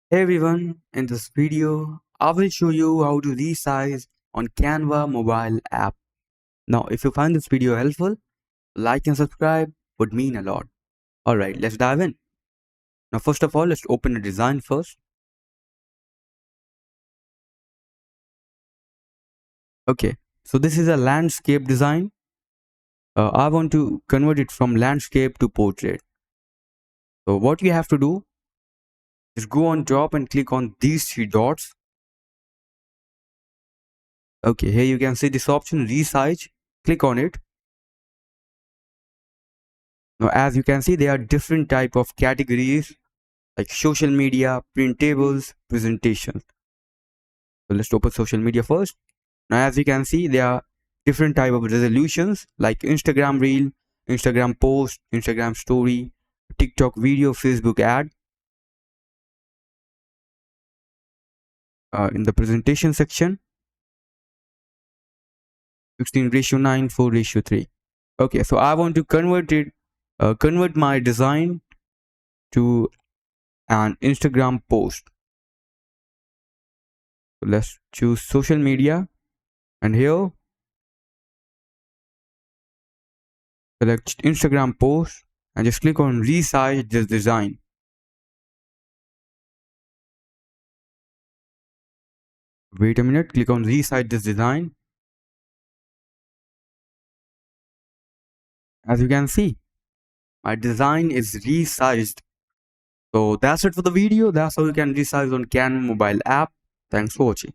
Hey everyone, in this video, I will show you how to resize on Canva mobile app. Now, if you find this video helpful, like and subscribe would mean a lot. Alright, let's dive in. Now, first of all, let's open the design first. Okay, so this is a landscape design. I want to convert it from landscape to portrait. So what you have to do is go on top and click on these three dots. Okay, here you can see this option, resize. Click on it. Now, as you can see, there are different type of categories like social media, printables, presentations. So let's open social media first. Now, as you can see, there are different type of resolutions like Instagram Reel, Instagram Post, Instagram Story, TikTok video, Facebook ad. In the presentation section, 16:9, 4:3. Okay, so I want to convert my design to an Instagram post. So let's choose social media, and here select Instagram post and just click on resize this design. Wait a minute, click on resize this design. As you can see, my design is resized. So that's it for the video. That's how you can resize on Canva mobile app. Thanks for watching.